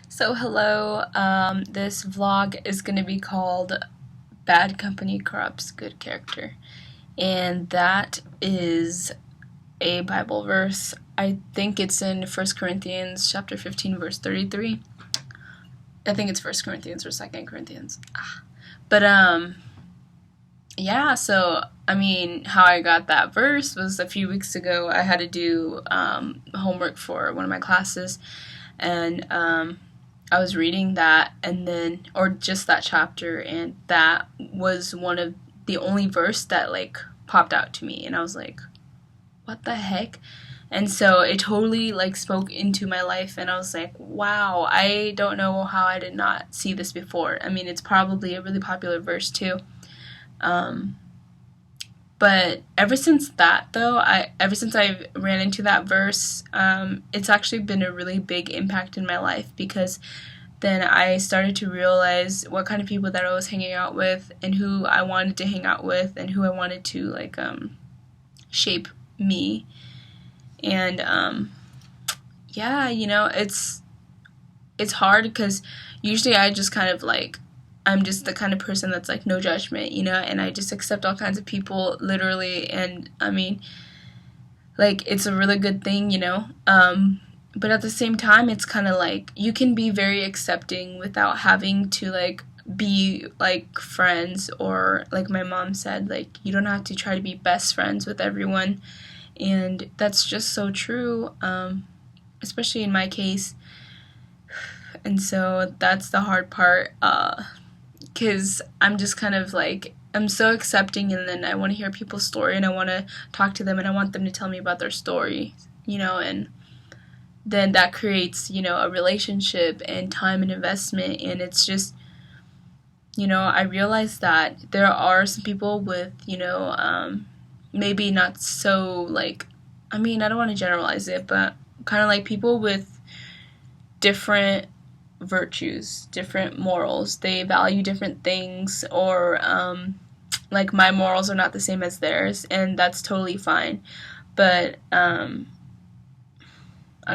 So hello, this vlog is going to be called Bad Company Corrupts Good Character, and that is a Bible verse. I think it's in 1 Corinthians chapter 15 verse 33. I think it's 1 Corinthians or 2 Corinthians. But yeah, so I mean, how I got that verse was a few weeks ago. I had to do homework for one of my classes, and I was reading that, and then, or just that chapter, and that was one of the only verse that like popped out to me, and I was like, what the heck? And so it totally like spoke into my life, and I was like, wow, I don't know how I did not see this before. I mean, it's probably a really popular verse too. Um, but ever since that, though, ever since I ran into that verse, it's actually been a really big impact in my life, because then I started to realize what kind of people that I was hanging out with, and who I wanted to hang out with, and who I wanted to like shape me. And yeah, it's hard, because usually I just kind of like, I'm just the kind of person that's like no judgment, and I just accept all kinds of people literally, and I mean, like, it's a really good thing, but at the same time, it's kind of like you can be very accepting without having to like be like friends, or like my mom said, like, you don't have to try to be best friends with everyone. And that's just so true, especially in my case. And so that's the hard part, because I'm just kind of like, I'm so accepting, and then I want to hear people's story, and I want to talk to them, and I want them to tell me about their story, and then that creates, a relationship and time and investment. And it's just, I realize that there are some people with, maybe not so like, I mean, I don't want to generalize it, but kind of like people with different virtues, different morals. They value different things, or like my morals are not the same as theirs, and that's totally fine. But I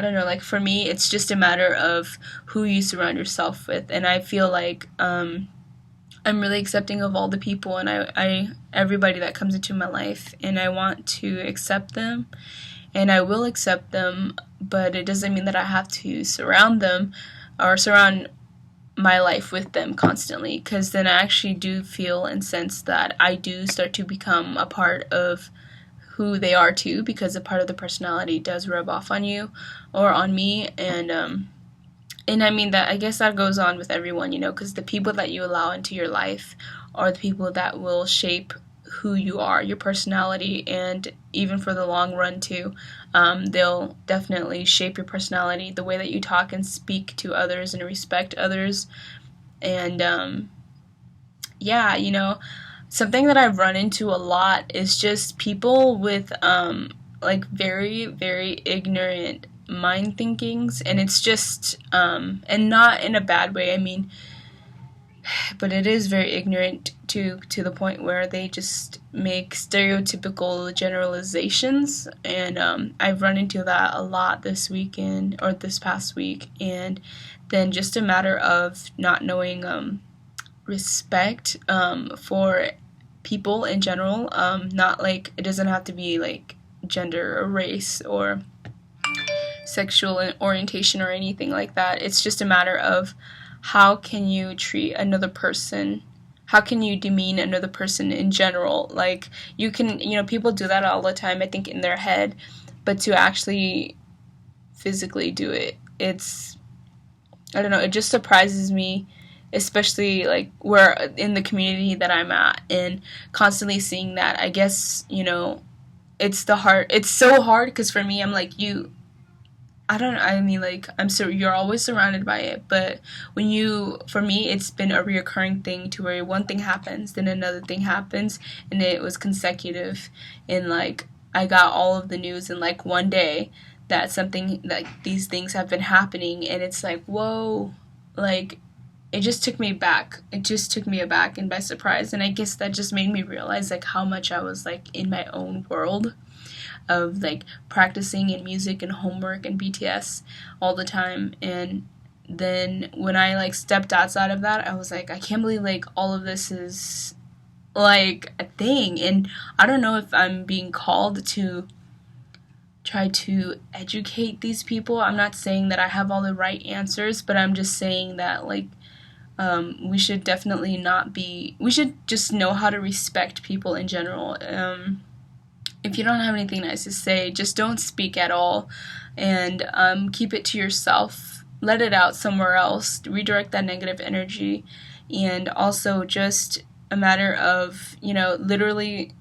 don't know, like, for me, it's just a matter of who you surround yourself with, and I feel like I'm really accepting of all the people, and I everybody that comes into my life, and I want to accept them, and I will accept them, but it doesn't mean that I have to surround them or surround my life with them constantly, because then I actually do feel and sense that I do start to become a part of who they are too, because a part of the personality does rub off on you or on me. And I mean, that, I guess that goes on with everyone, because the people that you allow into your life are the people that will shape who you are, your personality, and even for the long run too. They'll definitely shape your personality, the way that you talk and speak to others and respect others. And yeah, something that I've run into a lot is just people with like very, very ignorant mind thinkings, and it's just and not in a bad way, I mean, but it is very ignorant to the point where they just make stereotypical generalizations. And I've run into that a lot this weekend, or this past week. And then just a matter of not knowing respect for people in general. Not like, it doesn't have to be like gender or race or sexual orientation or anything like that. It's just a matter of how can you treat another person, how can you demean another person in general. Like, you can, people do that all the time, I think, in their head, but to actually physically do it, it's, I don't know, it just surprises me, especially like where in the community that I'm at, and constantly seeing that. I guess, it's so hard, because for me, I'm like, I mean, like, you're always surrounded by it, but for me, it's been a reoccurring thing, to where one thing happens, then another thing happens, and it was consecutive, and like, I got all of the news in like one day, that something, like, these things have been happening, and it's like, whoa, like, it just took me back. It just took me aback and by surprise, and I guess that just made me realize like how much I was like in my own world. of like practicing in music and homework and BTS all the time. And then when I like stepped outside of that, I was like, I can't believe like all of this is like a thing. And I don't know if I'm being called to try to educate these people. I'm not saying that I have all the right answers, but I'm just saying that like we should definitely not be, we should just know how to respect people in general. If you don't have anything nice to say, just don't speak at all, and keep it to yourself. Let it out somewhere else. Redirect that negative energy. And also just a matter of, literally,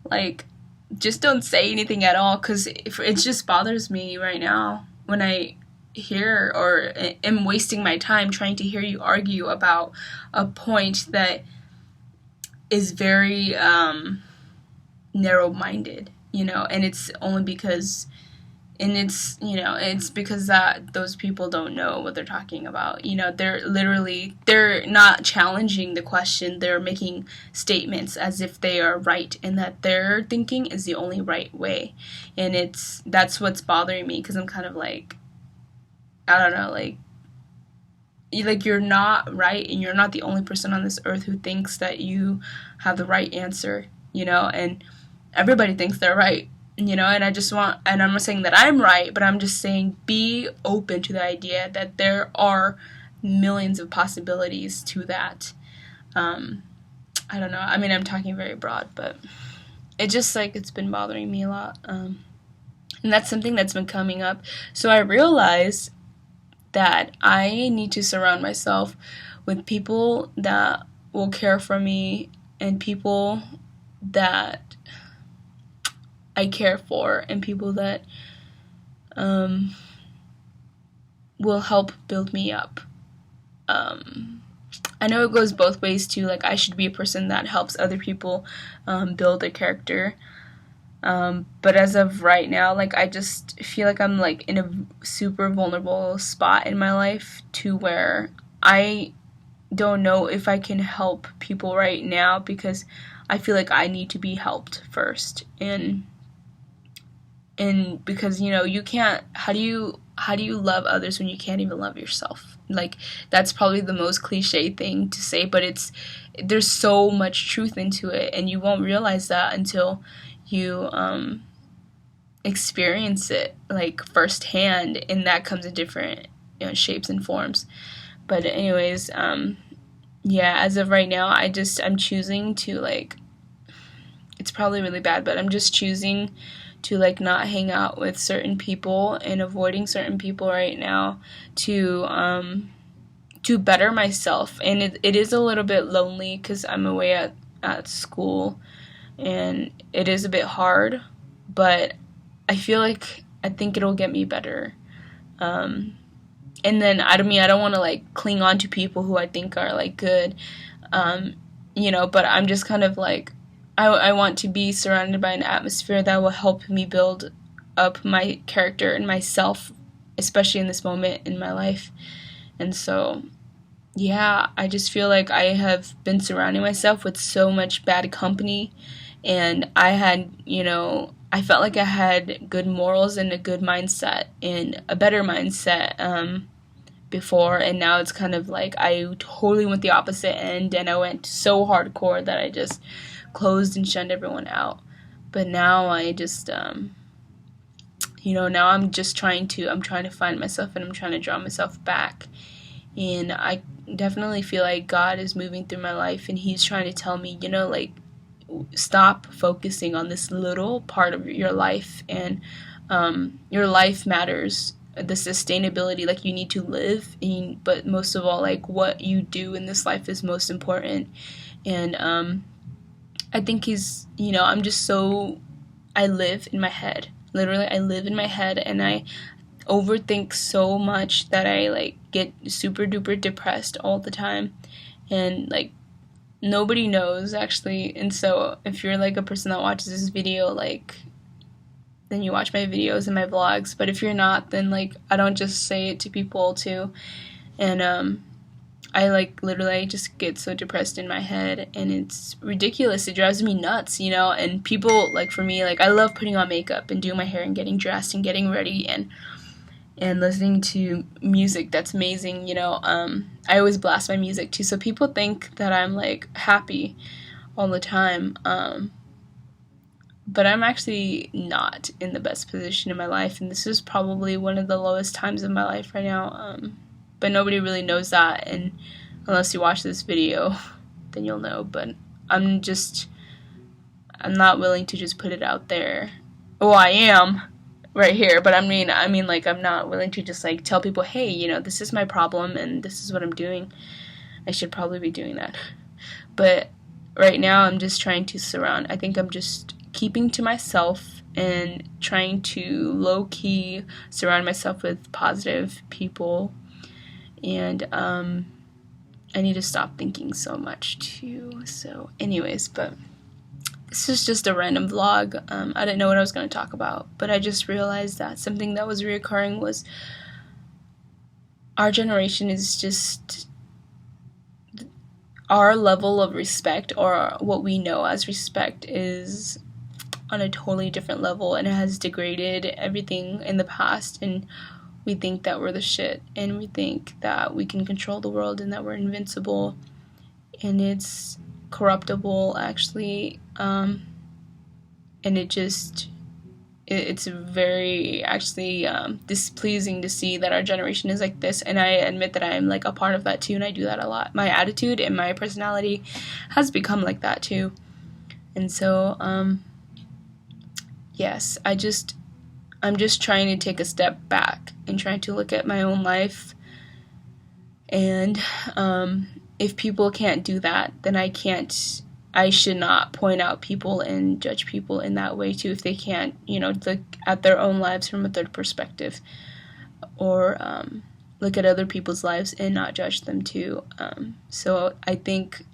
like, just don't say anything at all, because it just bothers me right now when I hear or am wasting my time trying to hear you argue about a point that is very narrow-minded, and it's only because, and it's because that those people don't know what they're talking about. They're not challenging the question. They're making statements as if they are right and that their thinking is the only right way. And that's what's bothering me, because I'm kind of like, I don't know, like you're not right, and you're not the only person on this earth who thinks that you have the right answer, and everybody thinks they're right. And and I'm not saying that I'm right, but I'm just saying be open to the idea that there are millions of possibilities to that. I don't know. I mean, I'm talking very broad, but it's been bothering me a lot. And that's something that's been coming up. So I realized that I need to surround myself with people that will care for me and people that I care for, and people that will help build me up. I know it goes both ways too. Like, I should be a person that helps other people build their character. But as of right now, like, I just feel like I'm like in a super vulnerable spot in my life to where I don't know if I can help people right now, because I feel like I need to be helped first. And because you can't, how do you love others when you can't even love yourself? Like, that's probably the most cliche thing to say, but there's so much truth into it, and you won't realize that until you experience it like firsthand, and that comes in different shapes and forms. But anyways, as of right now, I'm choosing to, like, it's probably really bad, but I'm just choosing to like not hang out with certain people and avoiding certain people right now to better myself. And it is a little bit lonely because I'm away at school, and it is a bit hard, but I think it'll get me better. And then I don't want to like cling on to people who I think are like good, but I'm just kind of like, I want to be surrounded by an atmosphere that will help me build up my character and myself, especially in this moment in my life. And so, I just feel like I have been surrounding myself with so much bad company, and I felt like I had good morals and a good mindset and a better mindset before, and now it's kind of like I totally went the opposite end, and I went so hardcore that I just closed and shunned everyone out. But now I just now I'm trying to find myself, and I'm trying to draw myself back. And I definitely feel like God is moving through my life, and he's trying to tell me, like, stop focusing on this little part of your life, and your life matters. The sustainability, like, you need to live, but most of all, like, what you do in this life is most important. And I think I live in my head. Literally, I live in my head, and I overthink so much that I, like, get super duper depressed all the time. And, like, nobody knows, actually. And so if you're, like, a person that watches this video, like, then you watch my videos and my vlogs. But if you're not, then, like, I don't just say it to people, too. And I like literally just get so depressed in my head, and it's ridiculous. It drives me nuts, you know. And people, like, for me, like, I love putting on makeup and doing my hair and getting dressed and getting ready and listening to music that's amazing, you know. I always blast my music too, so people think that I'm like happy all the time. But I'm actually not in the best position in my life, and this is probably one of the lowest times of my life right now. But nobody really knows that, and unless you watch this video, then you'll know. But I'm not willing to just put it out there. Well, I am right here, but I mean, like, I'm not willing to just, like, tell people, hey, you know, this is my problem, and this is what I'm doing. I should probably be doing that. But right now, I'm just trying to I think I'm just keeping to myself and trying to low-key surround myself with positive people. And I need to stop thinking so much too. So anyways, but this is just a random vlog. I didn't know what I was going to talk about, but I just realized that something that was reoccurring was our generation is just, our level of respect, or what we know as respect, is on a totally different level, and it has degraded everything in the past, and we think that we're the shit, and we think that we can control the world and that we're invincible, and it's corruptible, actually. And it's very actually displeasing to see that our generation is like this, and I admit that I am like a part of that too, and I do that a lot. My attitude and my personality has become like that too. And so yes, I'm just trying to take a step back and trying to look at my own life, and if people can't do that, then I should not point out people and judge people in that way too, if they can't, you know, look at their own lives from a third perspective, or look at other people's lives and not judge them too. So I think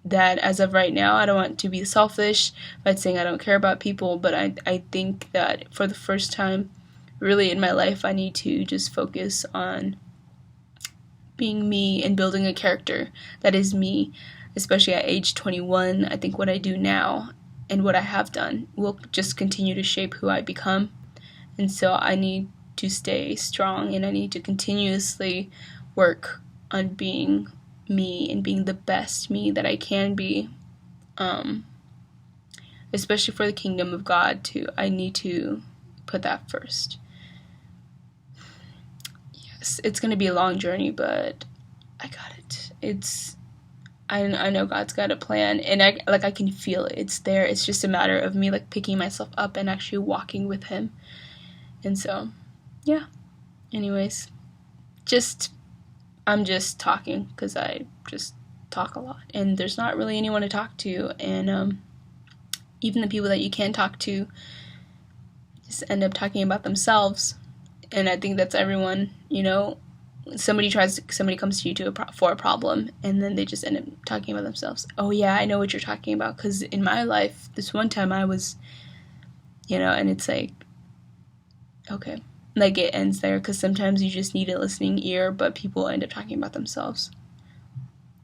that as of right now, I don't want to be selfish by saying I don't care about people, but I think that for the first time really in my life, I need to just focus on being me and building a character that is me. Especially at age 21, I think what I do now and what I have done will just continue to shape who I become. And so I need to stay strong, and I need to continuously work on being me and being the best me that I can be, especially for the kingdom of God too. I need to put that first. Yes, it's going to be a long journey, but I got it. I know God's got a plan, and I can feel it. It's there. It's just a matter of me like picking myself up and actually walking with Him. And so, yeah. Anyways, I'm just talking because I just talk a lot, and there's not really anyone to talk to, and even the people that you can talk to just end up talking about themselves. And I think that's everyone, you know. Somebody comes to you for a problem, and then they just end up talking about themselves. Oh yeah, I know what you're talking about, because in my life, this one time I was, you know, and it's like, okay, like it ends there, because sometimes you just need a listening ear, but people end up talking about themselves.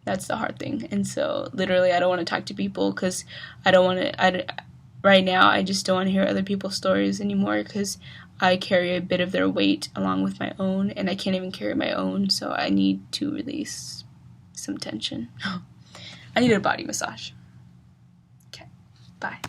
That's the hard thing. And so literally I don't want to talk to people, because right now I just don't want to hear other people's stories anymore, because I carry a bit of their weight along with my own, and I can't even carry my own, so I need to release some tension. I need a body massage. Okay, bye.